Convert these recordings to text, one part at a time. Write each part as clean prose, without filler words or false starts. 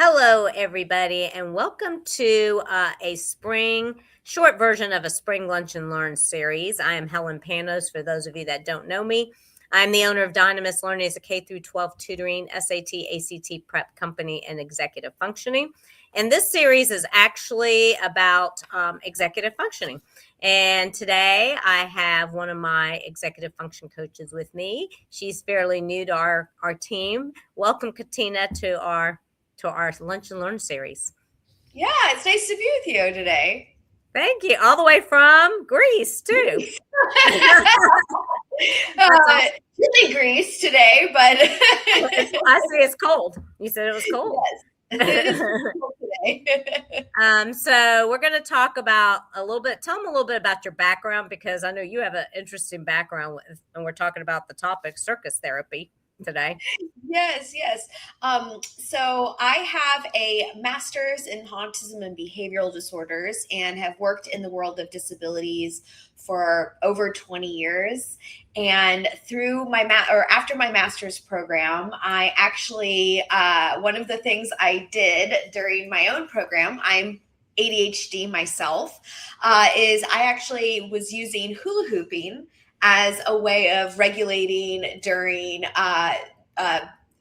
Hello, everybody, and welcome to a short version of a spring lunch and learn series. I am Helen Panos. For those of you that don't know me, I'm the owner of Dynamis Learning as a K through 12 tutoring, SAT, ACT prep company, and executive functioning. And this series is actually about executive functioning. And today I have one of my executive function coaches with me. She's fairly new to our team. Welcome, Katina, to our Lunch and Learn series. Yeah, it's nice to be with you today. Thank you. All the way from Greece, too. Really Greece today, but I see it's cold. You said it was cold? Yes, it is cold today. So we're going to talk about tell them a little bit about your background, because I know you have an interesting background, and we're talking about the topic circus therapy today. Yes. So I have a master's in autism and behavioral disorders and have worked in the world of disabilities for over 20 years. And through after my master's program, I actually, one of the things I did during my own program, I'm ADHD myself, is I actually was using hula hooping as a way of regulating during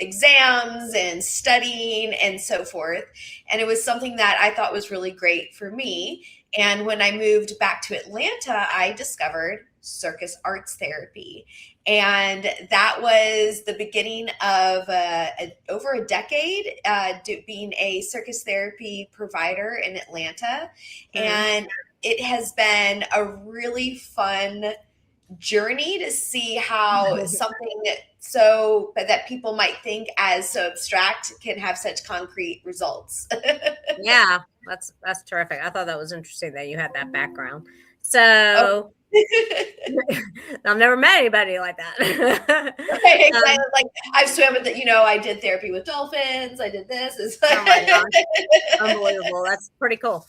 exams and studying and so forth. And it was something that I thought was really great for me. And when I moved back to Atlanta, I discovered circus arts therapy. And that was the beginning of over a decade being a circus therapy provider in Atlanta. And it has been a really fun journey to see how something that people might think as so abstract can have such concrete results. Yeah, that's terrific. I thought that was interesting that you had that background. So I've never met anybody like that. Right, exactly. Like I've swam with I did therapy with dolphins. I did this. It's oh my gosh, unbelievable. That's pretty cool.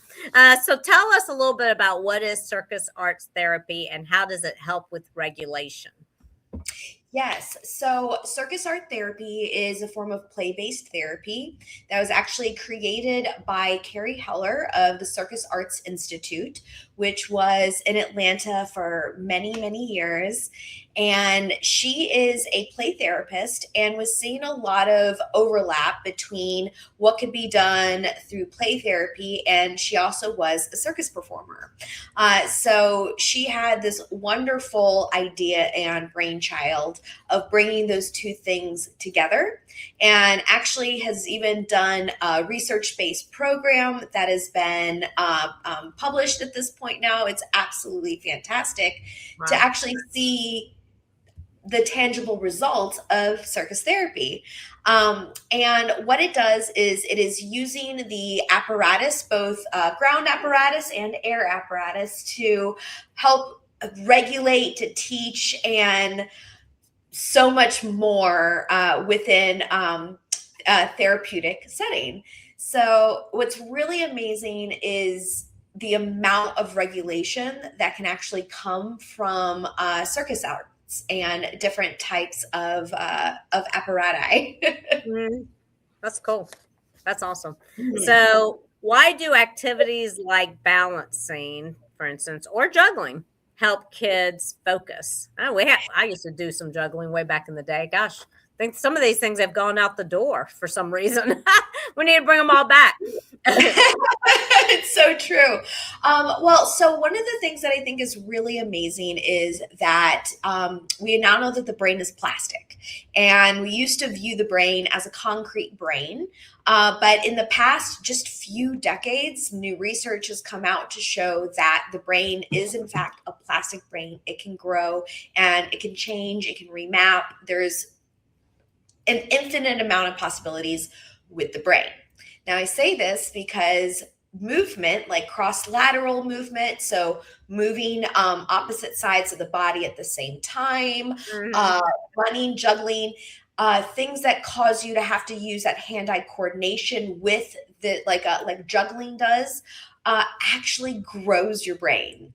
So tell us a little bit about what is circus arts therapy and how does it help with regulation? Yes. So circus art therapy is a form of play-based therapy that was actually created by Carrie Heller of the Circus Arts Institute, which was in Atlanta for many, many years. And she is a play therapist and was seeing a lot of overlap between what could be done through play therapy. And she also was a circus performer. So she had this wonderful idea and brainchild of bringing those two things together, and actually has even done a research-based program that has been published at this point now. It's absolutely fantastic to actually see the tangible results of circus therapy. And what it does is it is using the apparatus, both ground apparatus and air apparatus, to help regulate, to teach, and so much more within a therapeutic setting. So what's really amazing is the amount of regulation that can actually come from circus arts and different types of apparatus. That's cool. That's awesome. So why do activities like balancing, for instance, or juggling help kids focus? I used to do some juggling way back in the day. Gosh, I think some of these things have gone out the door for some reason. We need to bring them all back. It's so true. So one of the things that I think is really amazing is that we now know that the brain is plastic, and we used to view the brain as a concrete brain. But in the past just few decades, new research has come out to show that the brain is in fact a plastic brain. It can grow and it can change, it can remap. There's an infinite amount of possibilities with the brain. Now, I say this because movement, like cross-lateral movement, so moving opposite sides of the body at the same time, running, juggling, things that cause you to have to use that hand-eye coordination with like juggling does, actually grows your brain.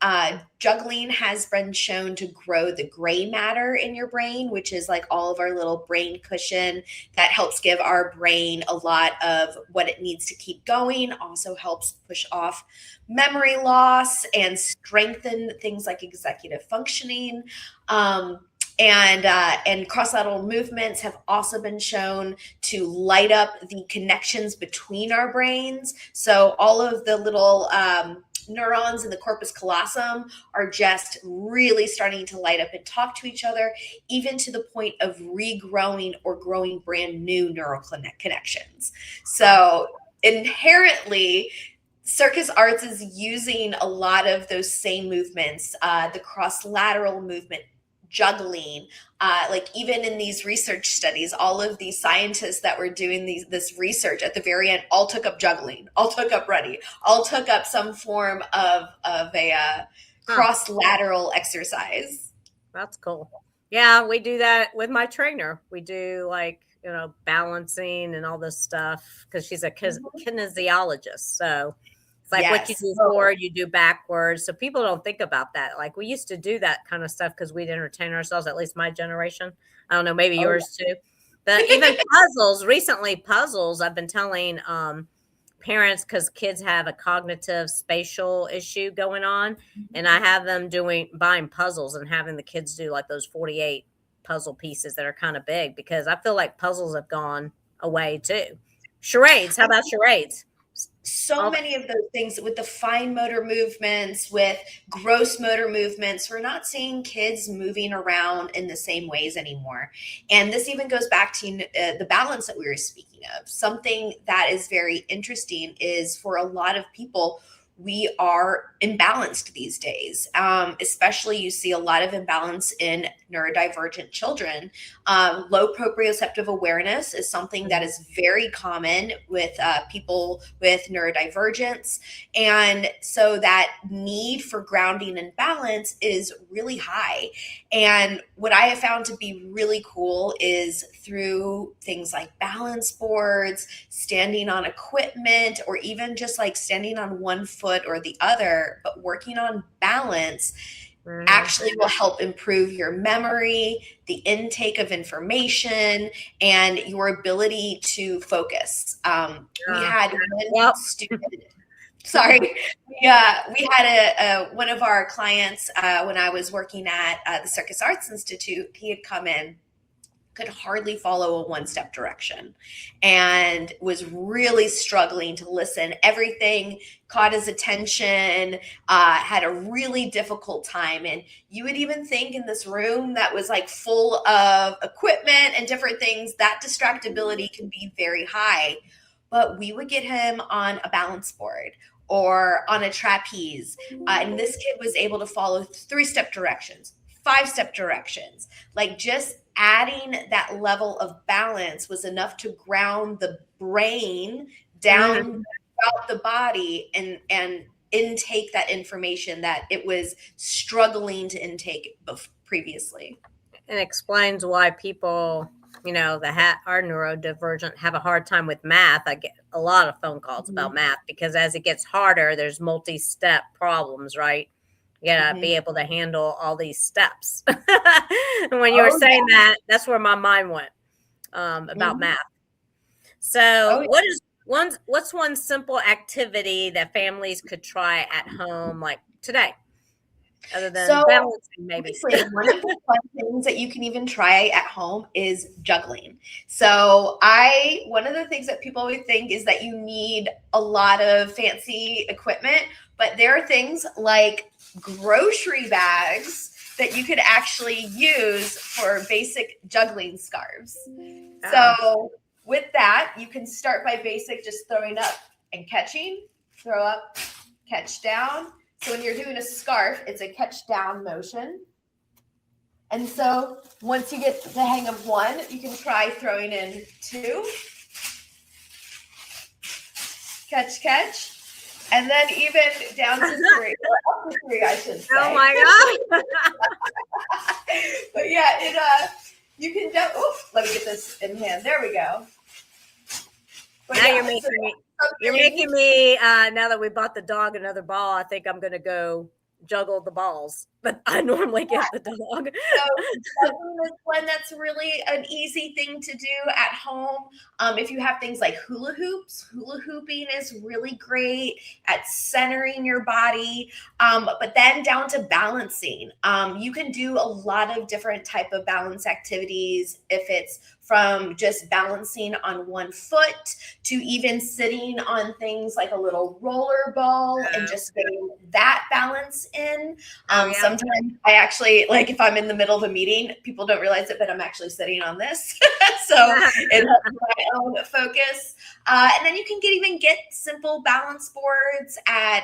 Juggling has been shown to grow the gray matter in your brain, which is like all of our little brain cushion that helps give our brain a lot of what it needs to keep going, also helps push off memory loss and strengthen things like executive functioning. And cross-lateral movements have also been shown to light up the connections between our brains. So all of the little neurons in the corpus callosum are just really starting to light up and talk to each other, even to the point of regrowing or growing brand new neural connections. So inherently, Circus Arts is using a lot of those same movements, the cross-lateral movement, juggling, like even in these research studies, all of these scientists that were doing this research at the very end all took up juggling, all took up running, all took up some form of a cross-lateral exercise. That's cool. Yeah, we do that with my trainer. We do like, balancing and all this stuff because she's a kinesiologist. So it's like what you do forward, you do backwards. So people don't think about that. Like we used to do that kind of stuff because we'd entertain ourselves, at least my generation. I don't know, maybe yours too. But even puzzles, I've been telling parents because kids have a cognitive spatial issue going on. And I have them buying puzzles and having the kids do like those 48 puzzle pieces that are kind of big because I feel like puzzles have gone away too. Charades. How about charades? So many of those things with the fine motor movements, with gross motor movements, we're not seeing kids moving around in the same ways anymore. And this even goes back to the balance that we were speaking of. Something that is very interesting is for a lot of people, we are imbalanced these days. Especially you see a lot of imbalance in neurodivergent children. Low proprioceptive awareness is something that is very common with people with neurodivergence. And so that need for grounding and balance is really high. And what I have found to be really cool is through things like balance boards, standing on equipment, or even just like standing on one foot or the other, but working on balance actually will help improve your memory, the intake of information, and your ability to focus. We had one student. Sorry. We had one of our clients when I was working at the Circus Arts Institute. He had come in, could hardly follow a one-step direction and was really struggling to listen. Everything caught his attention, had a really difficult time. And you would even think in this room that was like full of equipment and different things, that distractibility can be very high. But we would get him on a balance board or on a trapeze. And this kid was able to follow 3-step directions, 5-step directions, like just adding that level of balance was enough to ground the brain down throughout the body and intake that information that it was struggling to intake previously. And explains why people, that are neurodivergent have a hard time with math. I get a lot of phone calls about math because as it gets harder, there's multi-step problems, right? You gotta be able to handle all these steps. And when you were saying that, that's where my mind went about math. So what's one simple activity that families could try at home like today? Other than balancing, maybe. One of the fun things that you can even try at home is juggling. So one of the things that people always think is that you need a lot of fancy equipment, but there are things like grocery bags that you could actually use for basic juggling scarves. So with that, you can start by basic just throwing up and catching, throw up, catch down. So when you're doing a scarf, it's a catch down motion. And so once you get the hang of one, you can try throwing in 2, catch, and then even down to 3, or up to 3, I should say. Oh my God. But yeah, you can let me get this in hand. There we go. But now you're making me You're making me, now that we bought the dog another ball, I think I'm going to go juggle the balls, but I normally give the dog. So juggling is one that's really an easy thing to do at home. If you have things like hula hoops, hula hooping is really great at centering your body. But then down to balancing, you can do a lot of different type of balance activities. If it's from just balancing on one foot to even sitting on things like a little roller ball and just getting that balance in. Sometimes I actually, like, if I'm in the middle of a meeting, people don't realize it, but I'm actually sitting on this. So it helps my own focus. And then you can even get simple balance boards at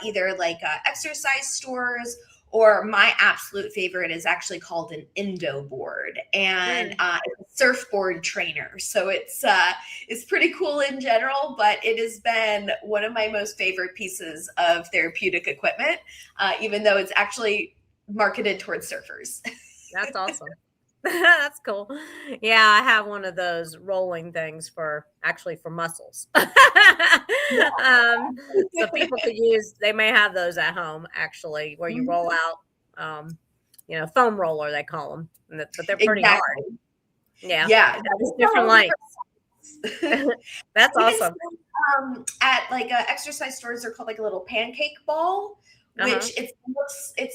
either like exercise stores, or my absolute favorite is actually called an Indo board, and it's a surfboard trainer. So it's pretty cool in general, but it has been one of my most favorite pieces of therapeutic equipment, even though it's actually marketed towards surfers. That's awesome. That's cool. Yeah, I have one of those rolling things for muscles. So people could use, they may have those at home actually, where you roll out, foam roller, they call them, but they're pretty hard. Yeah. Yeah. There's different lengths. That's awesome. At like exercise stores, they're called like a little pancake ball, which it's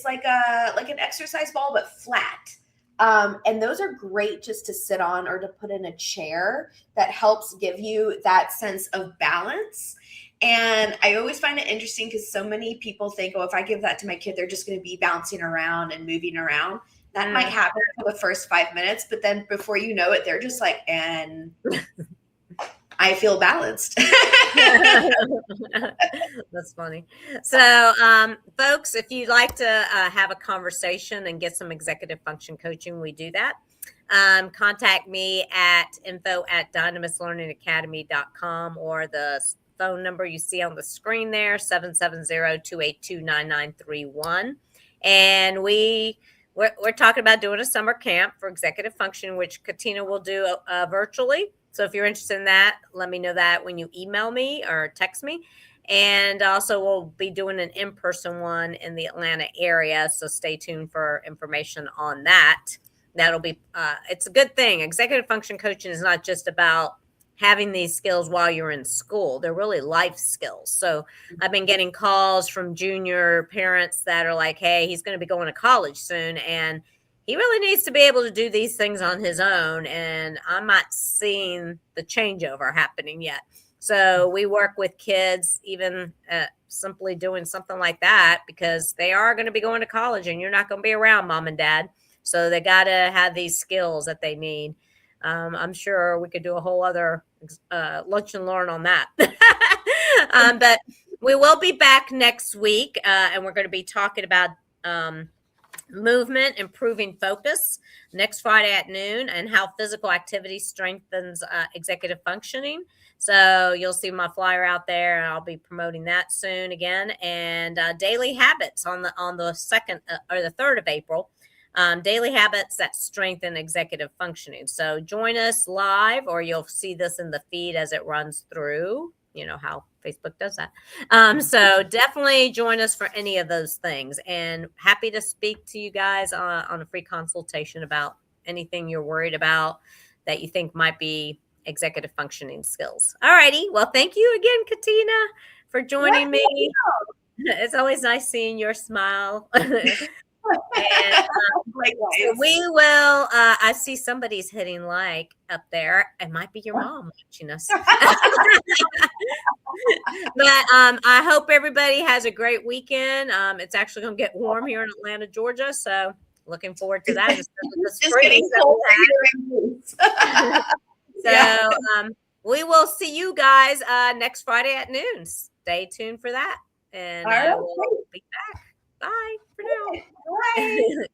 like an exercise ball, but flat. And those are great just to sit on or to put in a chair. That helps give you that sense of balance. And I always find it interesting because so many people think, oh, if I give that to my kid, they're just going to be bouncing around and moving around. That might happen for the first 5 minutes, but then before you know it, they're just like, and I feel balanced. That's funny. So, folks, if you'd like to have a conversation and get some executive function coaching, we do that. Contact me at info@dynamislearningacademy.com, or the phone number you see on the screen there, 770-282-9931. And we're talking about doing a summer camp for executive function, which Katina will do virtually. So if you're interested in that, let me know that when you email me or text me. And also we'll be doing an in-person one in the Atlanta area. So stay tuned for information on that. That'll be, it's a good thing. Executive function coaching is not just about having these skills while you're in school. They're really life skills. So I've been getting calls from junior parents that are like, hey, he's going to be going to college soon, and he really needs to be able to do these things on his own. And I'm not seeing the changeover happening yet. So we work with kids, even simply doing something like that, because they are going to be going to college and you're not going to be around mom and dad. So they got to have these skills that they need. I'm sure we could do a whole other lunch and learn on that. But we will be back next week, and we're going to be talking about movement, improving focus, next Friday at noon, and how physical activity strengthens executive functioning. So you'll see my flyer out there, and I'll be promoting that soon again. And daily habits on the 2nd or the 3rd of April. Daily habits that strengthen executive functioning. So join us live, or you'll see this in the feed as it runs through. You know how Facebook does that. So definitely join us for any of those things, and happy to speak to you guys on a free consultation about anything you're worried about that you think might be executive functioning skills. All righty. Well, thank you again, Katina, for joining me. It's always nice seeing your smile. And so we will, I see somebody's hitting like up there. It might be your mom watching us. But I hope everybody has a great weekend. It's actually going to get warm here in Atlanta, Georgia. So looking forward to that. So we will see you guys next Friday at noon. Stay tuned for that. And we'll be back. Bye for now. Bye.